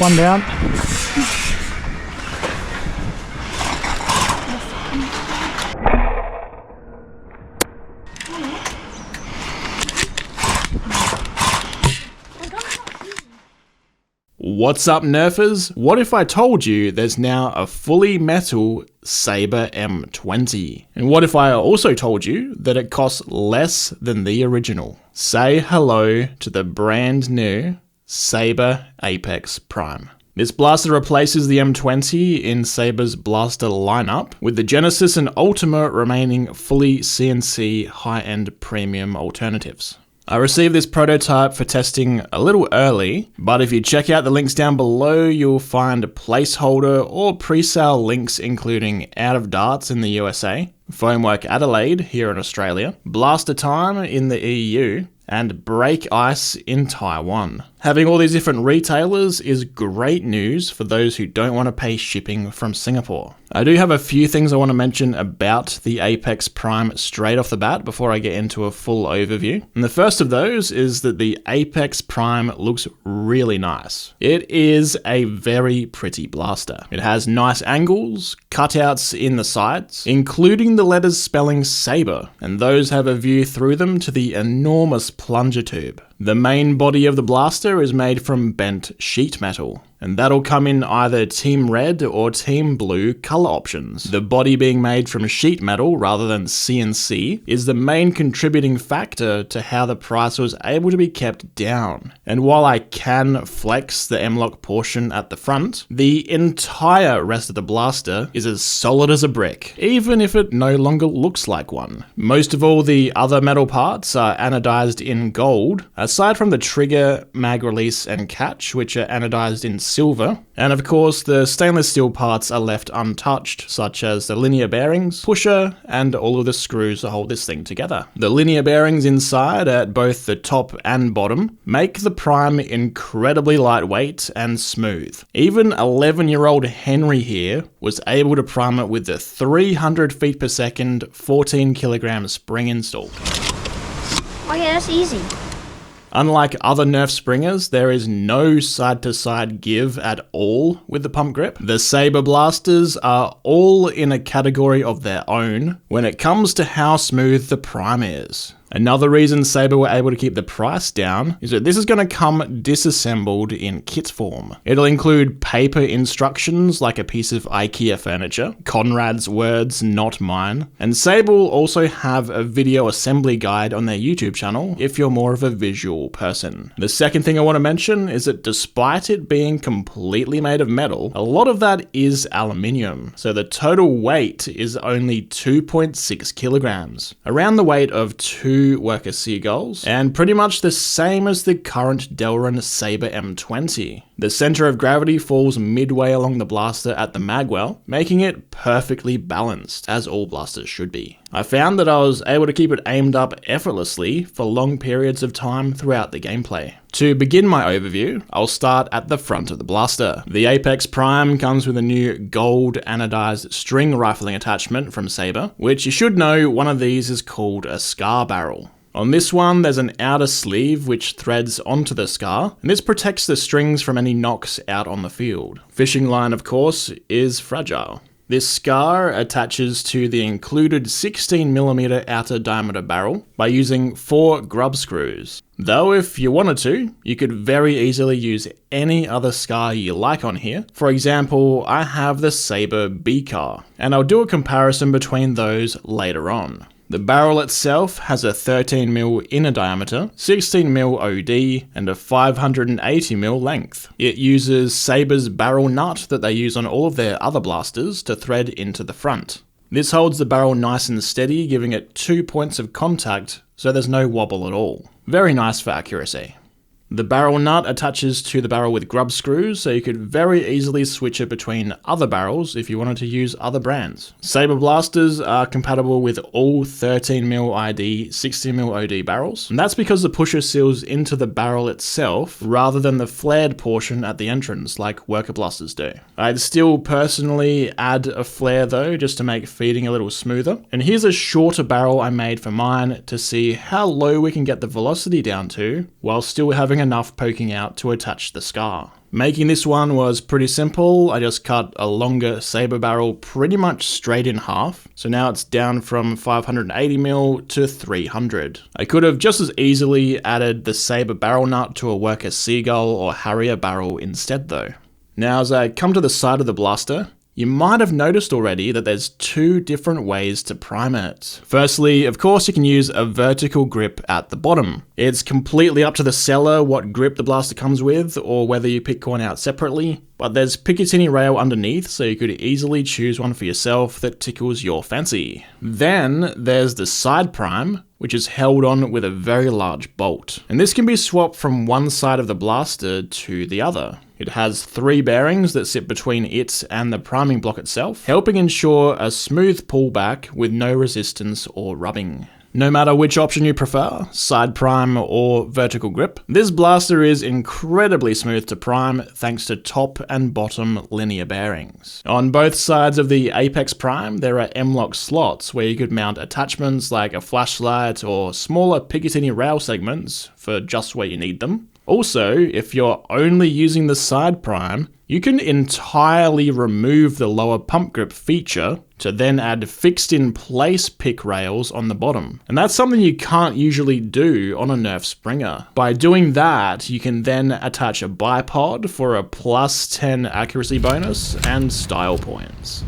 One down. What's up, Nerfers? What if I told you there's now a fully metal Sabre M20? And what if I also told you that it costs less than the original? Say hello to the brand new Sabre Apex Prime. This blaster replaces the M20 in Sabre's blaster lineup, with the Genesis and Ultima remaining fully CNC high-end premium alternatives. I received this prototype for testing a little early, but if you check out the links down below, you'll find a placeholder or pre-sale links including Out of Darts in the USA, Foamwork Adelaide here in Australia, Blaster Time in the EU, and Break Ice in Taiwan. Having all these different retailers is great news for those who don't want to pay shipping from Singapore. I do have a few things I want to mention about the Apex Prime straight off the bat before I get into a full overview. And the first of those is that the Apex Prime looks really nice. It is a very pretty blaster. It has nice angles, cutouts in the sides, including the letters spelling Sabre, and those have a view through them to the enormous plunger tube. The main body of the blaster is made from bent sheet metal, and that'll come in either Team Red or Team Blue color options. The body being made from sheet metal rather than CNC is the main contributing factor to how the price was able to be kept down. And while I can flex the M-LOK portion at the front, the entire rest of the blaster is as solid as a brick, even if it no longer looks like one. Most of all the other metal parts are anodized in gold, aside from the trigger, mag release, and catch, which are anodized in silver. And of course, the stainless steel parts are left untouched, such as the linear bearings, pusher, and all of the screws that hold this thing together. The linear bearings inside, at both the top and bottom, make the Prime incredibly lightweight and smooth. Even 11-year-old Henry here was able to prime it with the 300 feet per second, 14 kilogram spring install. Oh yeah, that's easy. Unlike other Nerf springers, there is no side-to-side give at all with the pump grip. The Sabre blasters are all in a category of their own when it comes to how smooth the Prime is. Another reason Sabre were able to keep the price down is that this is going to come disassembled in kit form. It'll include paper instructions like a piece of IKEA furniture, Conrad's words, not mine, and Sabre will also have a video assembly guide on their YouTube channel if you're more of a visual person. The second thing I want to mention is that despite it being completely made of metal, a lot of that is aluminium, so the total weight is only 2.6 kilograms, around the weight of two worker seagulls, and pretty much the same as the current Delrin Sabre M20. The center of gravity falls midway along the blaster at the Magwell, making it perfectly balanced, as all blasters should be. I found that I was able to keep it aimed up effortlessly for long periods of time throughout the gameplay. To begin my overview, I'll start at the front of the blaster. The Apex Prime comes with a new gold anodized string rifling attachment from Sabre, which you should know one of these is called a scar barrel. On this one, there's an outer sleeve which threads onto the scar, and this protects the strings from any knocks out on the field. Fishing line, of course, is fragile. This scar attaches to the included 16mm outer diameter barrel by using 4 grub screws. Though if you wanted to, you could very easily use any other scar you like on here. For example, I have the Sabre B-Car, and I'll do a comparison between those later on. The barrel itself has a 13mm inner diameter, 16mm OD, and a 580mm length. It uses Sabre's barrel nut that they use on all of their other blasters to thread into the front. This holds the barrel nice and steady, giving it 2 points of contact, so there's no wobble at all. Very nice for accuracy. The barrel nut attaches to the barrel with grub screws, so you could very easily switch it between other barrels if you wanted to use other brands. Sabre blasters are compatible with all 13mm ID, 16mm OD barrels, and that's because the pusher seals into the barrel itself rather than the flared portion at the entrance like worker blasters do. I'd still personally add a flare though, just to make feeding a little smoother. And here's a shorter barrel I made for mine to see how low we can get the velocity down to while still having enough poking out to attach the scar. Making this one was pretty simple. I just cut a longer saber barrel pretty much straight in half. So now it's down from 580mm to 300. I could have just as easily added the saber barrel nut to a worker seagull or harrier barrel instead though. Now as I come to the side of the blaster, you might have noticed already that there's two different ways to prime it. Firstly, of course, you can use a vertical grip at the bottom. It's completely up to the seller what grip the blaster comes with, or whether you pick one out separately, but there's Picatinny rail underneath, so you could easily choose one for yourself that tickles your fancy. Then there's the side prime, which is held on with a very large bolt. And this can be swapped from one side of the blaster to the other. It has 3 bearings that sit between it and the priming block itself, helping ensure a smooth pullback with no resistance or rubbing. No matter which option you prefer, side prime or vertical grip, this blaster is incredibly smooth to prime thanks to top and bottom linear bearings. On both sides of the Apex Prime, there are M-LOK slots where you could mount attachments like a flashlight or smaller Picatinny rail segments for just where you need them. Also, if you're only using the side prime, you can entirely remove the lower pump grip feature to then add fixed in place pick rails on the bottom. And that's something you can't usually do on a Nerf Springer. By doing that, you can then attach a bipod for a +10 accuracy bonus and style points.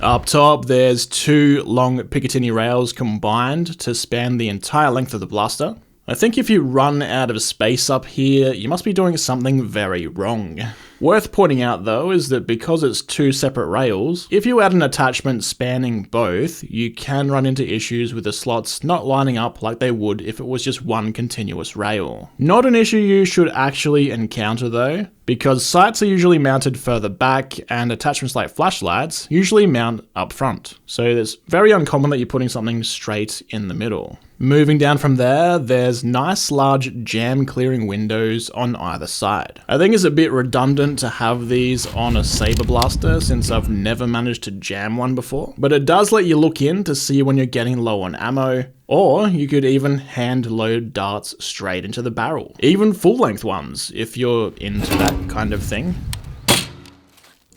Up top, there's 2 long Picatinny rails combined to span the entire length of the blaster. I think if you run out of space up here, you must be doing something very wrong. Worth pointing out though is that because it's 2 separate rails, if you add an attachment spanning both, you can run into issues with the slots not lining up like they would if it was just one continuous rail. Not an issue you should actually encounter though, because sights are usually mounted further back and attachments like flashlights usually mount up front. So it's very uncommon that you're putting something straight in the middle. Moving down from there, there's nice large jam clearing windows on either side. I think it's a bit redundant to have these on a saber blaster since I've never managed to jam one before, but it does let you look in to see when you're getting low on ammo, or you could even hand load darts straight into the barrel. Even full length ones, if you're into that kind of thing.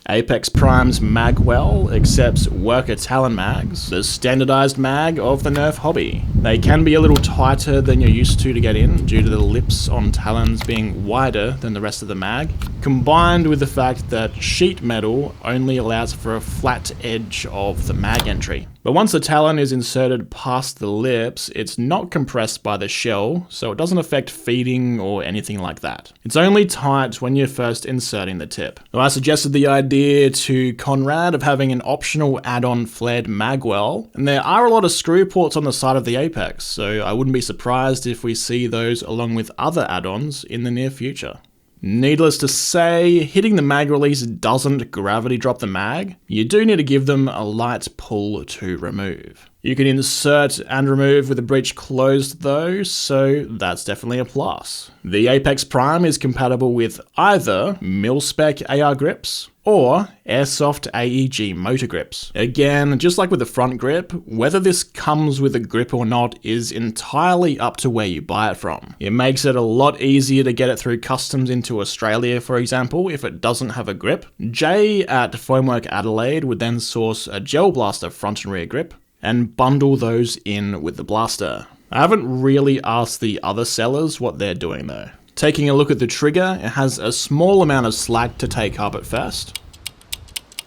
Apex Prime's Magwell accepts worker Talon mags, the standardized mag of the Nerf hobby. They can be a little tighter than you're used to get in due to the lips on Talons being wider than the rest of the mag, combined with the fact that sheet metal only allows for a flat edge of the mag entry. But once the Talon is inserted past the lips, it's not compressed by the shell, so it doesn't affect feeding or anything like that. It's only tight when you're first inserting the tip. Now, I suggested the idea to Conrad of having an optional add-on flared Magwell, and there are a lot of screw ports on the side of the Apex, so I wouldn't be surprised if we see those along with other add-ons in the near future. Needless to say, hitting the mag release doesn't gravity drop the mag. You do need to give them a light pull to remove. You can insert and remove with the breech closed though, so that's definitely a plus. The Apex Prime is compatible with either mil-spec AR grips or Airsoft AEG motor grips. Again, just like with the front grip, whether this comes with a grip or not is entirely up to where you buy it from. It makes it a lot easier to get it through customs into Australia, for example, if it doesn't have a grip. Jay at Foamwork Adelaide would then source a gel blaster front and rear grip and bundle those in with the blaster. I haven't really asked the other sellers what they're doing though. Taking a look at the trigger, it has a small amount of slack to take up at first,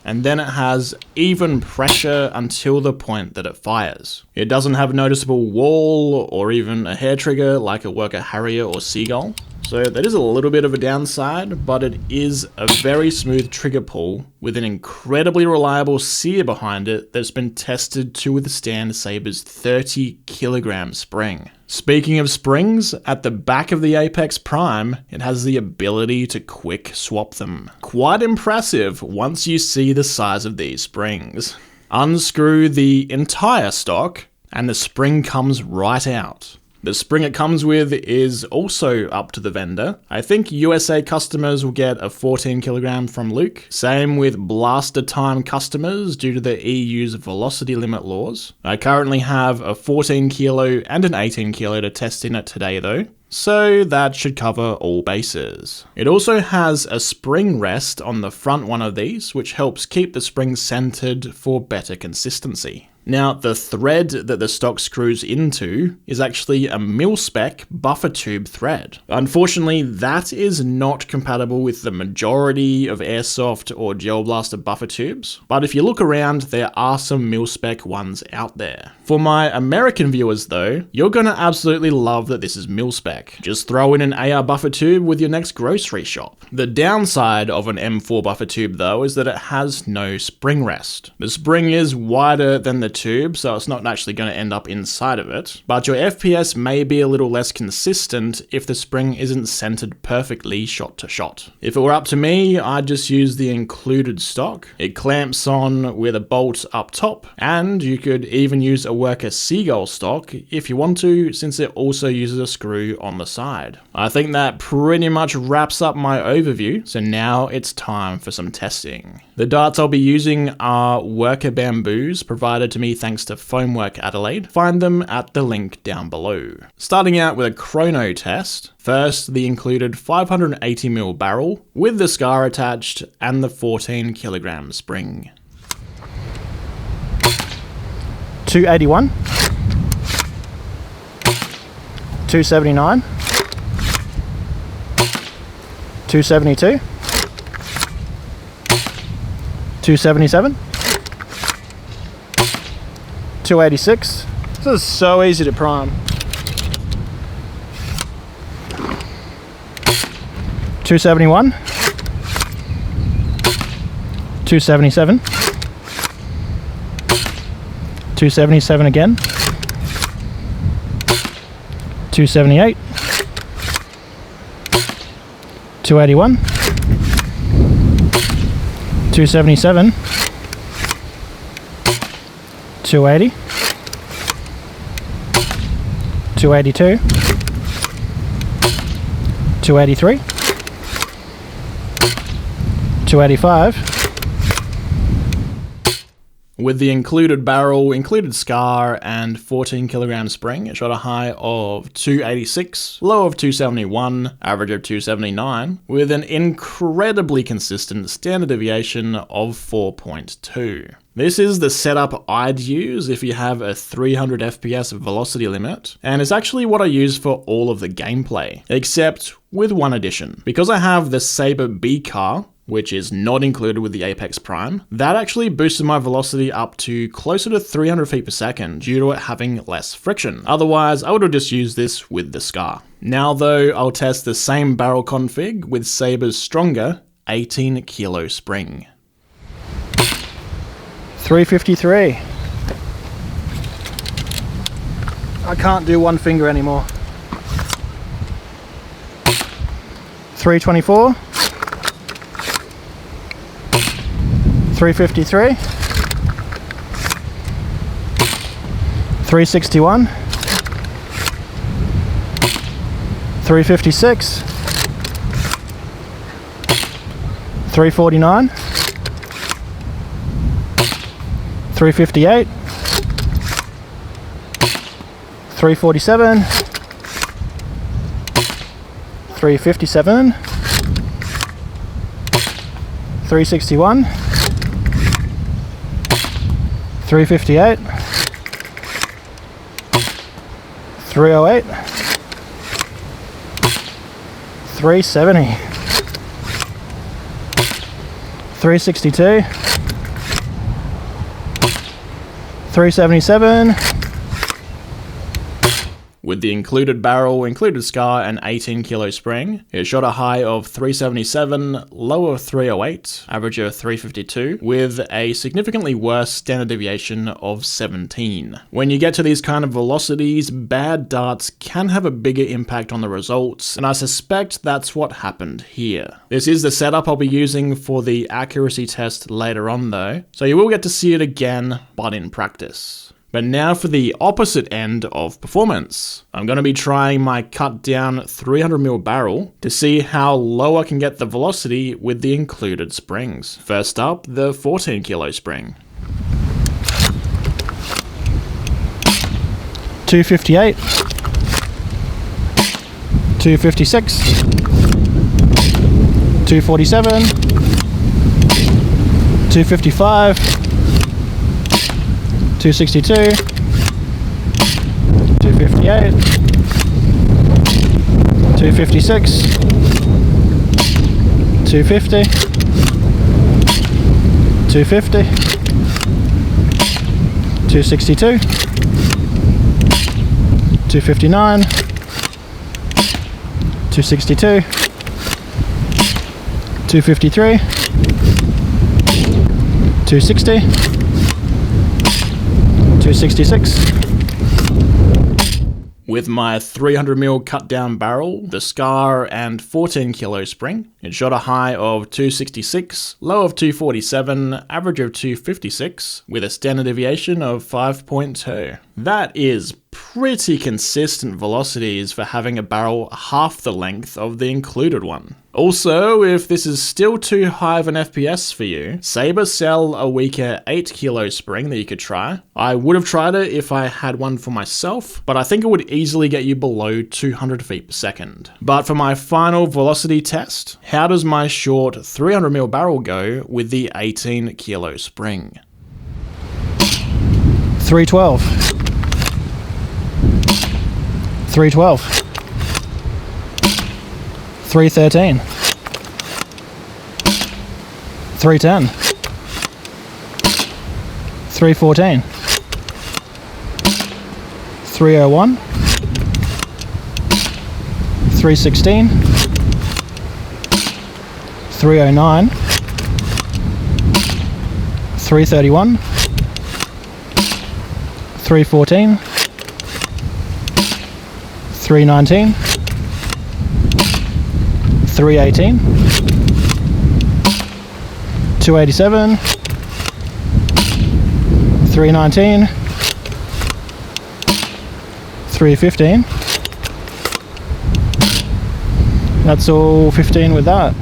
and then it has even pressure until the point that it fires. It doesn't have noticeable wall or even a hair trigger like a worker Harrier or Seagull, so that is a little bit of a downside, but it is a very smooth trigger pull with an incredibly reliable sear behind it that's been tested to withstand Sabre's 30 kilogram spring. Speaking of springs, at the back of the Apex Prime, it has the ability to quick swap them. Quite impressive once you see the size of these springs. Unscrew the entire stock, and the spring comes right out. The spring it comes with is also up to the vendor. I think USA customers will get a 14 kilogram from Luke. Same with Blaster Time customers due to the EU's velocity limit laws. I currently have a 14 kilo and an 18 kilo to test in it today though. so that should cover all bases. It also has a spring rest on the front one of these, which helps keep the spring centered for better consistency. Now, the thread that the stock screws into is actually a mil-spec buffer tube thread. Unfortunately, that is not compatible with the majority of airsoft or gel blaster buffer tubes, but if you look around, there are some mil-spec ones out there. For my American viewers though, you're gonna absolutely love that this is mil-spec. Just throw in an AR buffer tube with your next grocery shop. The downside of an M4 buffer tube though is that it has no spring rest. The spring is wider than the tube, so it's not actually going to end up inside of it, but your FPS may be a little less consistent if the spring isn't centered perfectly shot to shot. If it were up to me, I'd just use the included stock. It clamps on with a bolt up top, and you could even use a worker Seagull stock if you want to, since it also uses a screw on the side. I think that pretty much wraps up my overview, so now it's time for some testing. The darts I'll be using are worker bamboos provided to me thanks to Foamwork Adelaide. Find them at the link down below. Starting out with a chrono test. First, the included 580mm barrel with the scar attached and the 14kg spring. 281, 279, 272, 277, 286. This is so easy to prime. 271, 277, 277 again, 278, 281, 277, 280, 282, 283, 285. With the included barrel, included scar, and 14kg spring, it shot a high of 286, low of 271, average of 279, with an incredibly consistent standard deviation of 4.2. This is the setup I'd use if you have a 300 FPS velocity limit, and it's actually what I use for all of the gameplay, except with one addition. Because I have the Sabre B car, which is not included with the Apex Prime, that actually boosted my velocity up to closer to 300 feet per second due to it having less friction. Otherwise, I would have just used this with the scar. Now though, I'll test the same barrel config with Sabre's stronger 18 kilo spring. 353. I can't do one finger anymore. 324. 353, 361, 356, 349, 358, 347, 357, 361, 358, 308, 370, 362, 377. With the included barrel, included scar, and 18 kilo spring, it shot a high of 377, low of 308, average of 352, with a significantly worse standard deviation of 17. When you get to these kind of velocities, bad darts can have a bigger impact on the results, and I suspect that's what happened here. This is the setup I'll be using for the accuracy test later on though, so you will get to see it again, but in practice. But now for the opposite end of performance. I'm going to be trying my cut down 300mm barrel to see how low I can get the velocity with the included springs. First up, the 14 kilo spring. 258, 256, 247, 255, 262, 258, 256, 250, 250, 262, 259, 262, 253, 260, 266. With my 300mm cut down barrel, the Scar and 14 kilo spring, it shot a high of 266, low of 247, average of 256, with a standard deviation of 5.2. That is pretty consistent velocities for having a barrel half the length of the included one. Also, if this is still too high of an FPS for you, Sabre sell a weaker 8 kilo spring that you could try. I would have tried it if I had one for myself, but I think it would easily get you below 200 feet per second. But for my final velocity test, how does my short 300mm barrel go with the 18 kilo spring? 312, 312, 313, 310, 314, 301, 316, 309, 331, 314, 319, 318, 287, 319, 315. That's all 15 with that.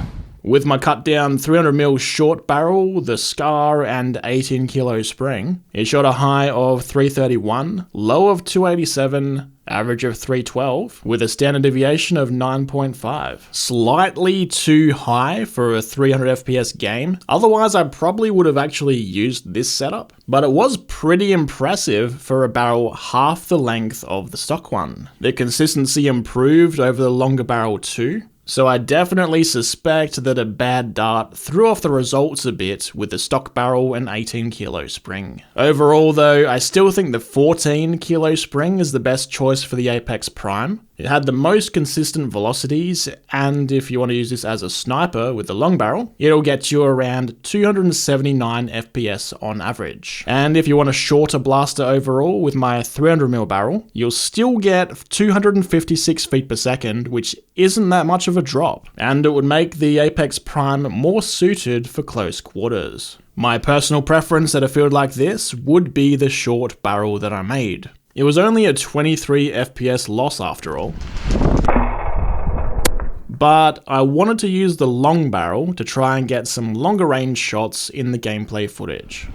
With my cut down 300mm short barrel, the Scar and 18 kilo spring, it shot a high of 331, low of 287, average of 312, with a standard deviation of 9.5. Slightly too high for a 300 FPS game, otherwise I probably would have actually used this setup, but it was pretty impressive for a barrel half the length of the stock one. The consistency improved over the longer barrel too, so I definitely suspect that a bad dart threw off the results a bit with the stock barrel and 18 kilo spring. Overall though, I still think the 14 kilo spring is the best choice for the Apex Prime. It had the most consistent velocities, and if you want to use this as a sniper with the long barrel, it'll get you around 279 FPS on average. And if you want a shorter blaster overall with my 300mm barrel, you'll still get 256 feet per second, which isn't that much of a drop, and it would make the Apex Prime more suited for close quarters. My personal preference at a field like this would be the short barrel that I made. It was only a 23 FPS loss after all. But I wanted to use the long barrel to try and get some longer range shots in the gameplay footage.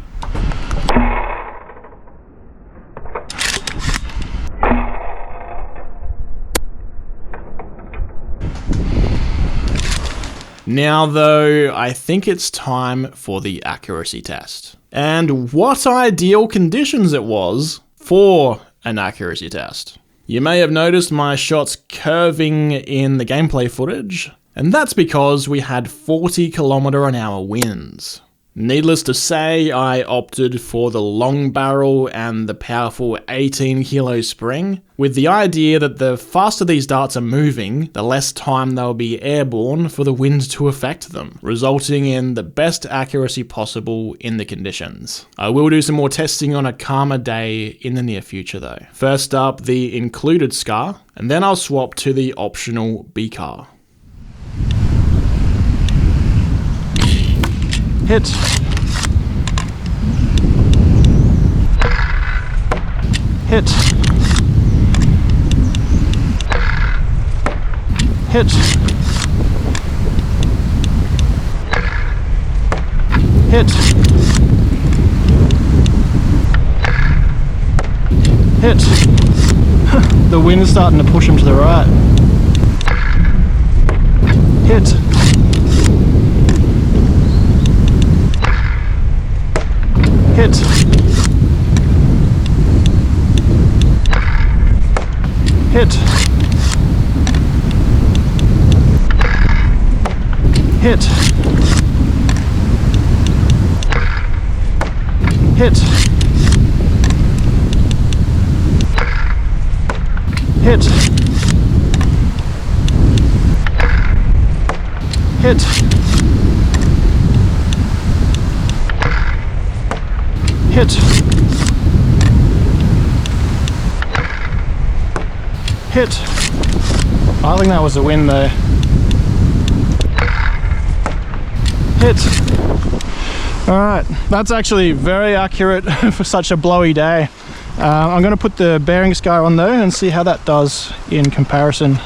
Now though, I think it's time for the accuracy test. And what ideal conditions it was for an accuracy test. You may have noticed my shots curving in the gameplay footage, and that's because we had 40km/h winds. Needless to say, I opted for the long barrel and the powerful 18 kilo spring, with the idea that the faster these darts are moving, the less time they'll be airborne for the wind to affect them, resulting in the best accuracy possible in the conditions. I will do some more testing on a calmer day in the near future though. First up, the included Scar, and then I'll swap to the optional B-Car. Hit. Hit. Hit. Hit. Hit. The wind's starting to push him to the right. Hit. Hit. Hit. Hit. Hit. Hit. Hit. Hit. Hit. I think that was a win there. Hit. Alright, that's actually very accurate for such a blowy day. I'm going to put the bearing scar on though and see how that does in comparison.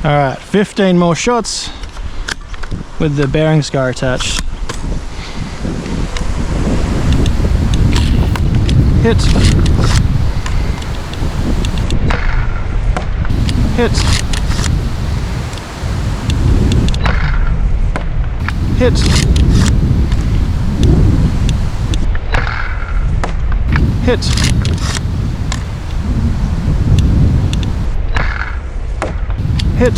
Alright, 15 more shots with the bearing scar attached. Hit. Hit. Hit. Hit. Hit.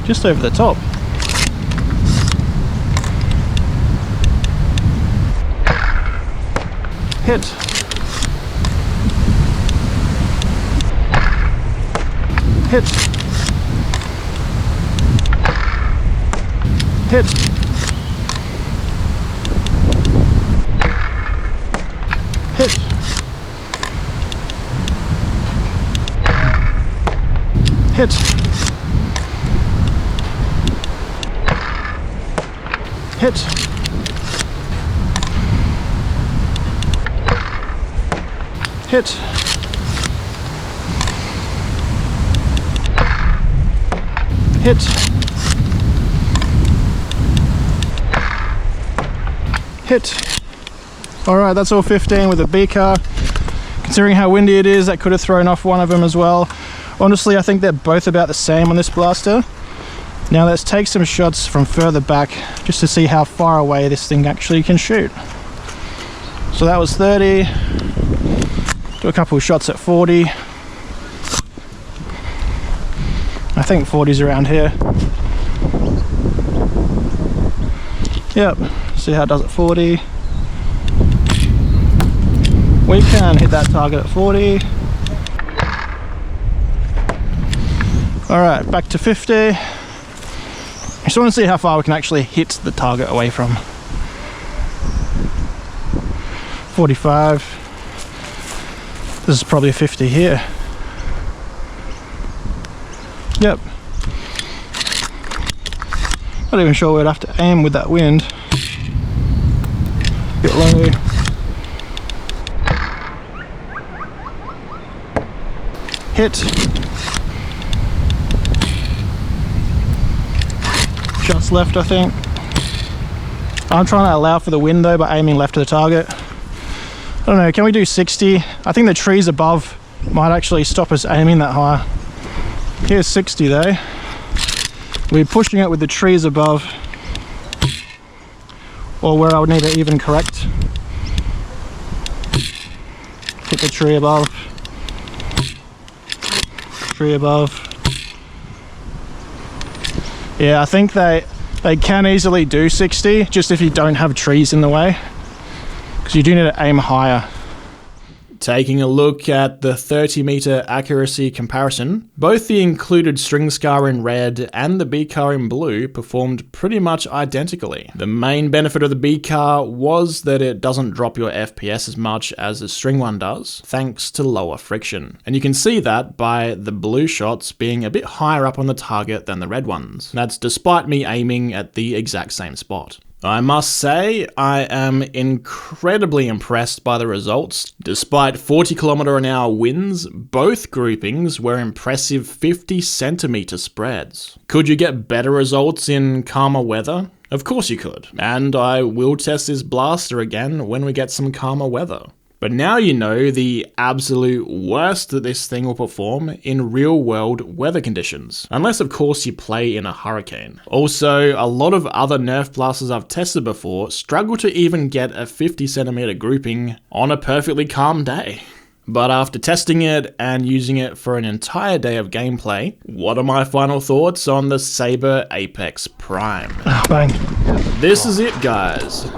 Just over the top. Hit. Hit. Hit. Hit. Hit. Hit. Hit. Hit. Hit. Alright, that's all 15 with a B car. Considering how windy it is, that could have thrown off one of them as well. Honestly, I think they're both about the same on this blaster. Now let's take some shots from further back just to see how far away this thing actually can shoot. So that was 30. Do a couple of shots at 40. I think 40's around here. Yep, see how it does at 40. We can hit that target at 40. Alright, back to 50. I just want to see how far we can actually hit the target away from. 45. This is probably a 50 here. Yep. Not even sure where I'd have to aim with that wind. Bit low. Hit. Just left, I think. I'm trying to allow for the wind though by aiming left of the target. I don't know, can we do 60? I think the trees above might actually stop us aiming that high. Here's 60 though. We're pushing it with the trees above, or where I would need to even correct. Hit the tree above. Tree above. Yeah, I think they can easily do 60, just if you don't have trees in the way, because you do need to aim higher. Taking a look at the 30-meter accuracy comparison, both the included string scar in red and the B car in blue performed pretty much identically. The main benefit of the B car was that it doesn't drop your FPS as much as the string one does, thanks to lower friction. And you can see that by the blue shots being a bit higher up on the target than the red ones. That's despite me aiming at the exact same spot. I must say, I am incredibly impressed by the results. Despite 40km/h winds, both groupings were impressive 50cm spreads. Could you get better results in calmer weather? Of course you could, and I will test this blaster again when we get some calmer weather. But now you know the absolute worst that this thing will perform in real world weather conditions. Unless of course you play in a hurricane. Also, a lot of other Nerf blasters I've tested before struggle to even get a 50cm grouping on a perfectly calm day. But after testing it and using it for an entire day of gameplay, what are my final thoughts on the Sabre Apex Prime? Bang. This is it, guys.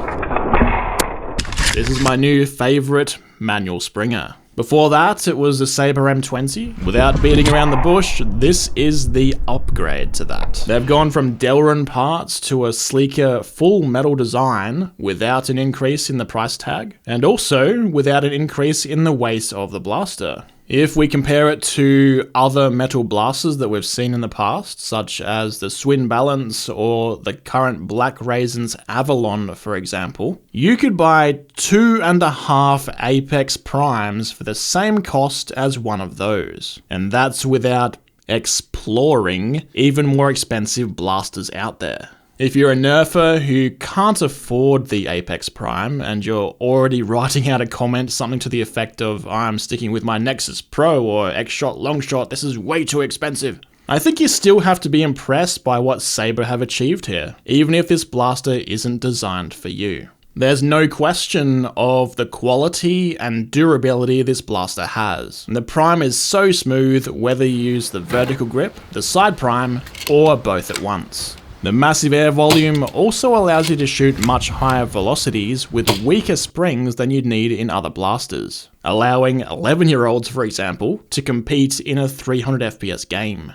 This is my new favourite manual Springer. Before that, it was the Sabre M20. Without beating around the bush, this is the upgrade to that. They've gone from Delrin parts to a sleeker full metal design without an increase in the price tag, and also without an increase in the weight of the blaster. If we compare it to other metal blasters that we've seen in the past, such as the Swin Balance or the current Black Raisins Avalon, for example, you could buy 2.5 Apex Primes for the same cost as one of those. And that's without exploring even more expensive blasters out there. If you're a nerfer who can't afford the Apex Prime and you're already writing out a comment something to the effect of I'm sticking with my Nexus Pro or X-Shot Longshot, this is way too expensive, I think you still have to be impressed by what Sabre have achieved here, even if this blaster isn't designed for you. There's no question of the quality and durability this blaster has. And the Prime is so smooth whether you use the vertical grip, the side Prime, or both at once. The massive air volume also allows you to shoot much higher velocities with weaker springs than you'd need in other blasters, allowing 11-year-olds, for example, to compete in a 300 FPS game.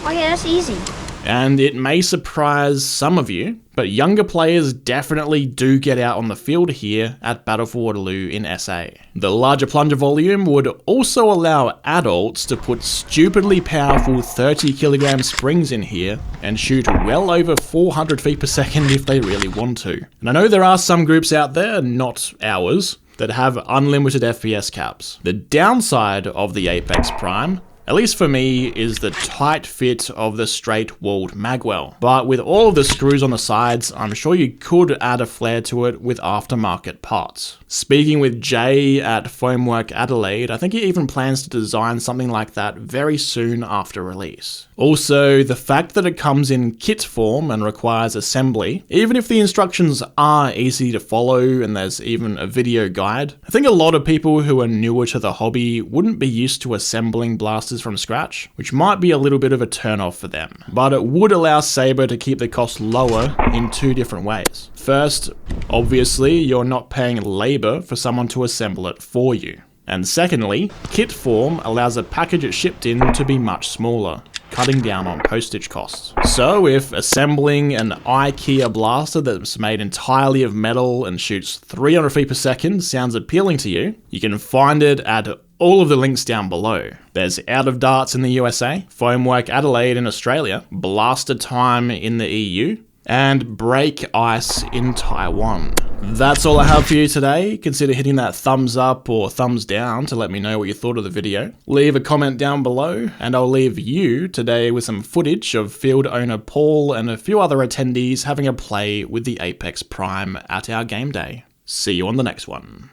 Oh yeah, that's easy. And it may surprise some of you, but younger players definitely do get out on the field here at Battle for Waterloo in SA. The larger plunger volume would also allow adults to put stupidly powerful 30kg springs in here and shoot well over 400 feet per second if they really want to. And I know there are some groups out there, not ours, that have unlimited FPS caps. The downside of the Apex Prime, at least for me, is the tight fit of the straight-walled Magwell. But with all of the screws on the sides, I'm sure you could add a flare to it with aftermarket parts. Speaking with Jay at Foamwork Adelaide, I think he even plans to design something like that very soon after release. Also, the fact that it comes in kit form and requires assembly, even if the instructions are easy to follow and there's even a video guide, I think a lot of people who are newer to the hobby wouldn't be used to assembling blasters from scratch, which might be a little bit of a turn-off for them. But it would allow Sabre to keep the cost lower in two different ways. First, obviously, you're not paying labor for someone to assemble it for you. And secondly, kit form allows a package it shipped in to be much smaller, cutting down on postage costs. So if assembling an IKEA blaster that's made entirely of metal and shoots 300 feet per second sounds appealing to you, you can find it at all of the links down below. There's Out of Darts in the USA, Foamwork Adelaide in Australia, Blaster Time in the EU, and Break Ice in Taiwan. That's all I have for you today. Consider hitting that thumbs up or thumbs down to let me know what you thought of the video. Leave a comment down below, and I'll leave you today with some footage of field owner Paul and a few other attendees having a play with the Apex Prime at our game day. See you on the next one.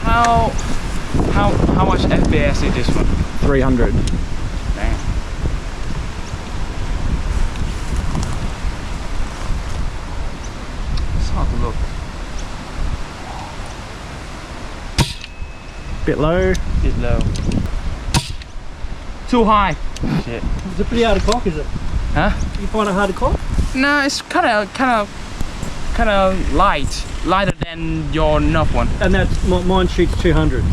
How much FPS is this one? 300. Damn. It's hard to look. Bit low. Bit low. Too high. Shit. Is it pretty hard to cock, is it? Huh? You find it hard to cock? No, it's kind of lighter than your Nerf one. And that's, mine shoots 200.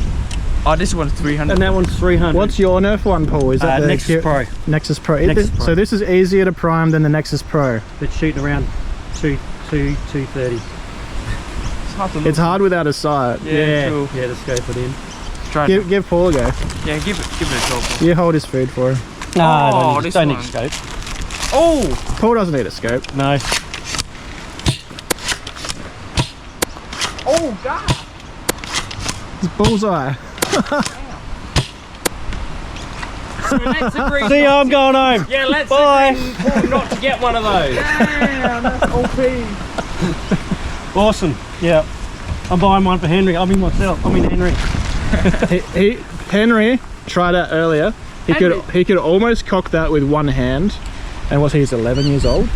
Oh, this one's 300. And that one's 300. What's your Nerf one, Paul? Is that the Nexus Pro. Nexus Pro. Nexus Pro. So this is easier to prime than the Nexus Pro. It's shooting around 230. It's hard to look. It's hard without a sight. Yeah, true. yeah, to scope it in. Try Give Paul a go. yeah, give it a go. Paul. You hold his food for him. No, Oh, don't need this scope. Oh! Paul doesn't need a scope. No. Oh, God! It's bullseye. So let's agree. See you, I'm going home. Yeah, let's Bye. agree not to get one of those. Damn, that's OP. Awesome. Yeah. I'm buying one for Henry. I mean myself. I mean Henry. Henry tried that earlier. He could almost cock that with one hand, and he's 11 years old.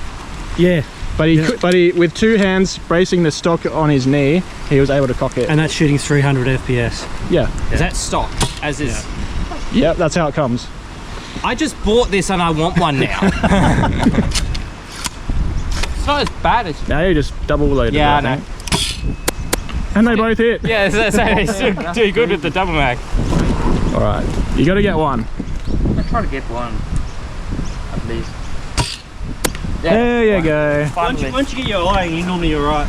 Yeah. But he with two hands bracing the stock on his knee, he was able to cock it. And that's shooting 300 FPS. Yeah. Is that stock? As is. Yeah, that's how it comes. I just bought this and I want one now. It's not as bad as. Now you just double loaded. Yeah, I it, know. think. And they both hit. Yeah, so it's still too good with the double mag. All right, you got to get one. I try to get one, at least. There you go. Once you get your eye, you normally you're right.